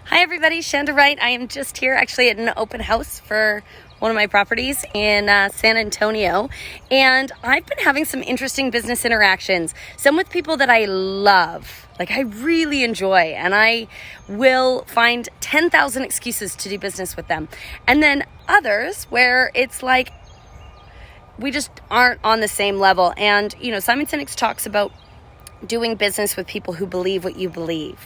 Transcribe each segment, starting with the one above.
Hi everybody, Shanda Wright. I am just here actually at an open house for one of my properties in San Antonio, and I've been having some interesting business interactions, some with people that I love, like I really enjoy, and I will find 10,000 excuses to do business with them, and then others where it's like we just aren't on the same level. And you know, Simon Sinek talks about doing business with people who believe what you believe.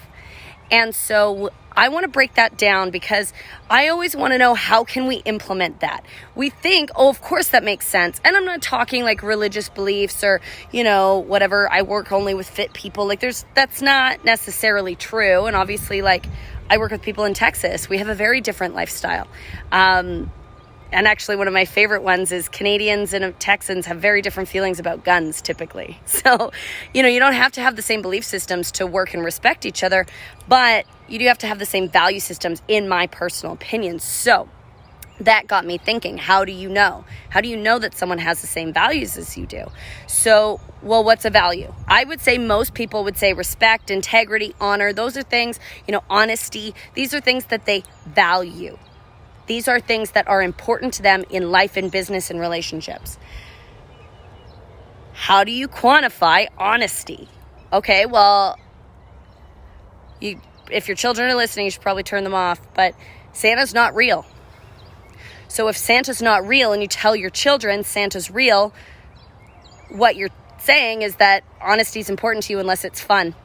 And so I want to break that down because I always want to know, how can we implement that? We think, oh, of course that makes sense. And I'm not talking like religious beliefs or, you know, whatever. I work only with fit people. Like that's not necessarily true. And obviously, like, I work with people in Texas. We have a very different lifestyle. And actually, one of my favorite ones is Canadians and Texans have very different feelings about guns typically. So, you know, you don't have to have the same belief systems to work and respect each other, but you do have to have the same value systems, in my personal opinion. So that got me thinking, how do you know? How do you know that someone has the same values as you do? So, well, what's a value? I would say most people would say respect, integrity, honor. Those are things, you know, honesty. These are things that they value. These are things that are important to them in life and business and relationships. How do you quantify honesty? Okay, well, if your children are listening, you should probably turn them off, but Santa's not real. So if Santa's not real and you tell your children Santa's real, what you're saying is that honesty is important to you unless it's fun.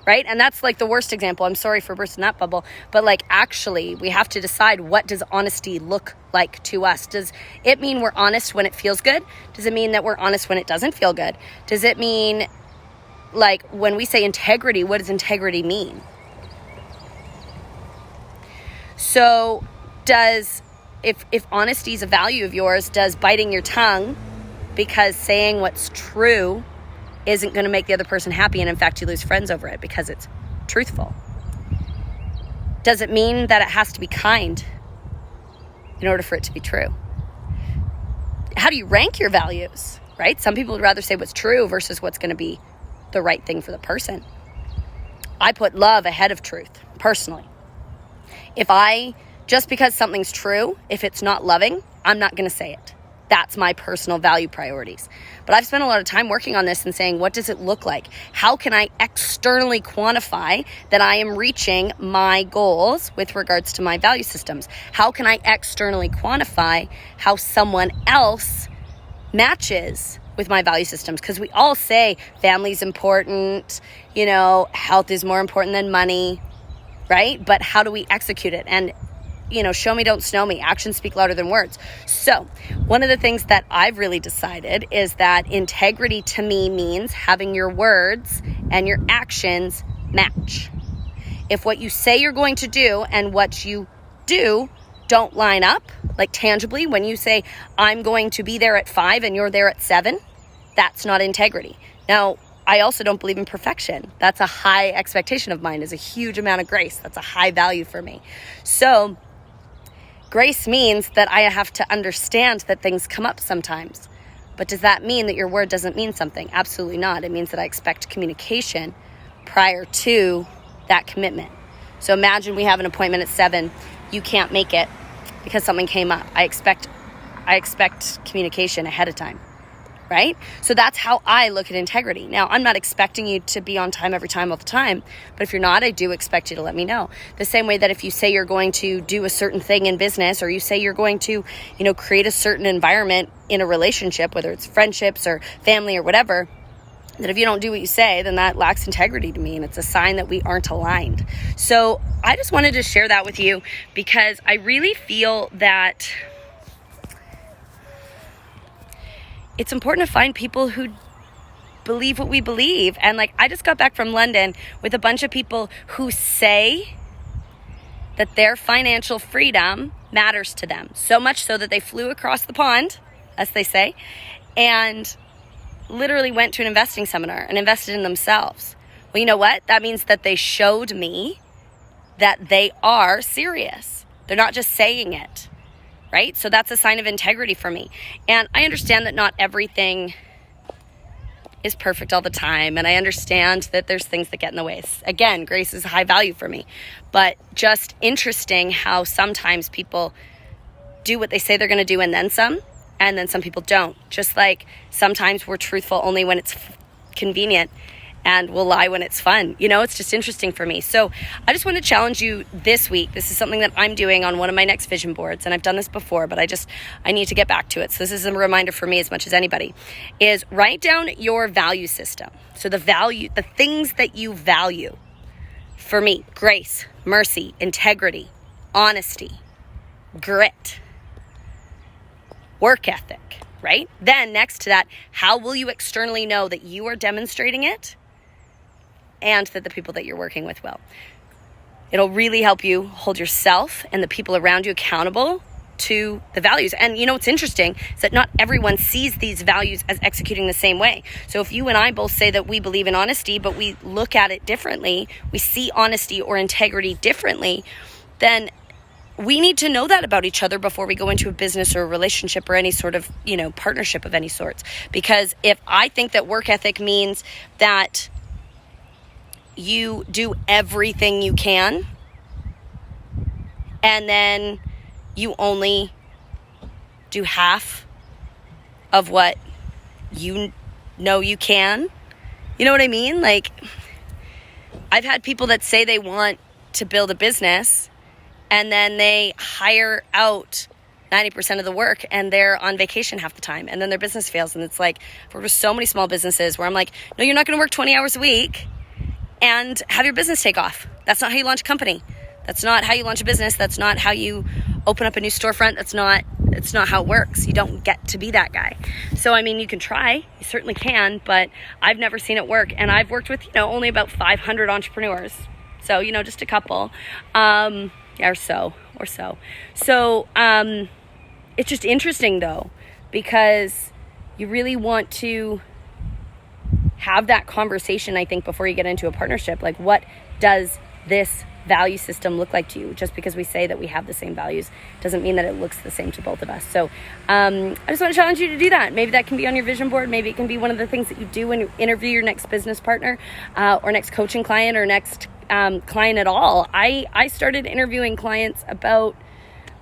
Right? And that's like the worst example. I'm sorry for bursting that bubble. But like, actually, we have to decide, what does honesty look like to us? Does it mean we're honest when it feels good? Does it mean that we're honest when it doesn't feel good? Does it mean, like, when we say integrity, what does integrity mean? So if honesty is a value of yours, does biting your tongue because saying what's true isn't going to make the other person happy, and in fact you lose friends over it because it's truthful? Does it mean that it has to be kind in order for it to be true? How do you rank your values, right? Some people would rather say what's true versus what's going to be the right thing for the person. I put love ahead of truth, personally. Just because something's true, if it's not loving, I'm not going to say it. That's my personal value priorities. But I've spent a lot of time working on this and saying, what does it look like? How can I externally quantify that I am reaching my goals with regards to my value systems? How can I externally quantify how someone else matches with my value systems? Because we all say family's important, you know, health is more important than money, right? But how do we execute it? And you know, show me, don't snow me. Actions speak louder than words. So one of the things that I've really decided is that integrity to me means having your words and your actions match. If what you say you're going to do and what you do don't line up, like tangibly, when you say, I'm going to be there at 5 and you're there at 7, that's not integrity. Now, I also don't believe in perfection. That's a high expectation of mine, is a huge amount of grace. That's a high value for me. So grace means that I have to understand that things come up sometimes. But does that mean that your word doesn't mean something? Absolutely not. It means that I expect communication prior to that commitment. So imagine we have an appointment at 7. You can't make it because something came up. I expect communication ahead of time, right? So that's how I look at integrity. Now, I'm not expecting you to be on time every time all the time, but if you're not, I do expect you to let me know. The same way that if you say you're going to do a certain thing in business, or you say you're going to, you know, create a certain environment in a relationship, whether it's friendships or family or whatever, that if you don't do what you say, then that lacks integrity to me, and it's a sign that we aren't aligned. So I just wanted to share that with you because I really feel that it's important to find people who believe what we believe. And like, I just got back from London with a bunch of people who say that their financial freedom matters to them. So much so that they flew across the pond, as they say, and literally went to an investing seminar and invested in themselves. Well, you know what? That means that they showed me that they are serious. They're not just saying it. Right? So that's a sign of integrity for me. And I understand that not everything is perfect all the time. And I understand that there's things that get in the way. Again, grace is a high value for me. But just interesting how sometimes people do what they say they're going to do and then some. And then some people don't. Just like sometimes we're truthful only when it's convenient, and we'll lie when it's fun. It's just interesting for me. So I just want to challenge you this week. This is something that I'm doing on one of my next vision boards. And I've done this before, but I need to get back to it. So this is a reminder for me as much as anybody, is write down your value system. So the things that you value. For me, grace, mercy, integrity, honesty, grit, work ethic, right? Then next to that, how will you externally know that you are demonstrating it and that the people that you're working with will? It'll really help you hold yourself and the people around you accountable to the values. And what's interesting is that not everyone sees these values as executing the same way. So if you and I both say that we believe in honesty, but we look at it differently, we see honesty or integrity differently, then we need to know that about each other before we go into a business or a relationship or any sort of, partnership of any sorts. Because if I think that work ethic means that you do everything you can and then you only do half of what you know you can, you know what I mean? Like, I've had people that say they want to build a business and then they hire out 90% of the work and they're on vacation half the time. And then their business fails. And it's like, I've worked with so many small businesses where I'm like, no, you're not going to work 20 hours a week and have your business take off. That's not how you launch a company. That's not how you launch a business. That's not how you open up a new storefront. It's not how it works. You don't get to be that guy. So, you can try. You certainly can, but I've never seen it work. And I've worked with, only about 500 entrepreneurs. So, just a couple. Or so. So, it's just interesting though, because you really want to have that conversation, I think, before you get into a partnership. Like, what does this value system look like to you? Just because we say that we have the same values doesn't mean that it looks the same to both of us. So I just want to challenge you to do that. Maybe that can be on your vision board. Maybe it can be one of the things that you do when you interview your next business partner or next coaching client or next client at all. I started interviewing clients about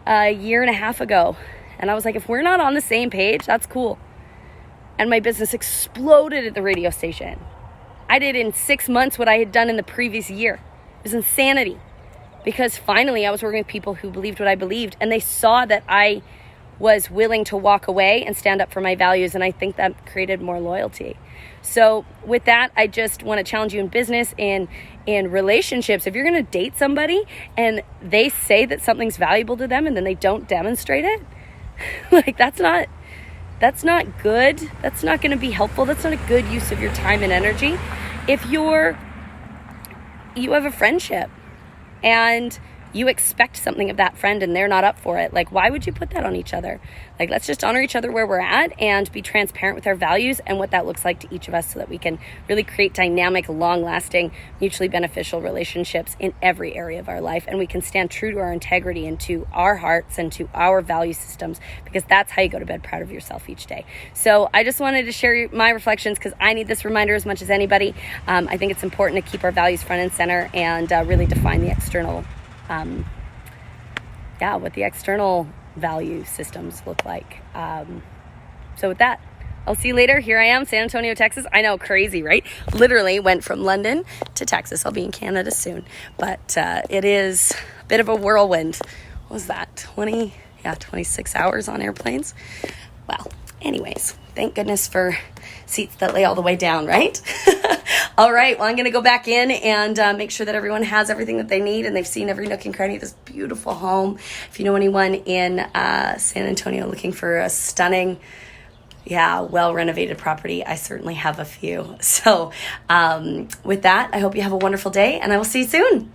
a year and a half ago, and I was like, if we're not on the same page, that's cool. And my business exploded at the radio station. I did in 6 months what I had done in the previous year. It was insanity, because finally I was working with people who believed what I believed, and they saw that I was willing to walk away and stand up for my values, and I think that created more loyalty. So with that, I just want to challenge you in business and in relationships. If you're going to date somebody and they say that something's valuable to them and then they don't demonstrate it, like that's not good. That's not going to be helpful. That's not a good use of your time and energy. If you have a friendship and you expect something of that friend and they're not up for it, like, why would you put that on each other? Like, let's just honor each other where we're at and be transparent with our values and what that looks like to each of us, so that we can really create dynamic, long-lasting, mutually beneficial relationships in every area of our life. And we can stand true to our integrity and to our hearts and to our value systems, because that's how you go to bed proud of yourself each day. So I just wanted to share my reflections, because I need this reminder as much as anybody. I think it's important to keep our values front and center and really define the external what the external value systems look like. So with that, I'll see you later. Here I am, San Antonio, Texas. I know, crazy, right? Literally went from London to Texas. I'll be in Canada soon, but it is a bit of a whirlwind. What was that? 26 hours on airplanes. Well, anyways, thank goodness for seats that lay all the way down, right? All right, well, I'm going to go back in and make sure that everyone has everything that they need and they've seen every nook and cranny of this beautiful home. If you know anyone in San Antonio looking for a stunning, well-renovated property, I certainly have a few. So with that, I hope you have a wonderful day, and I will see you soon.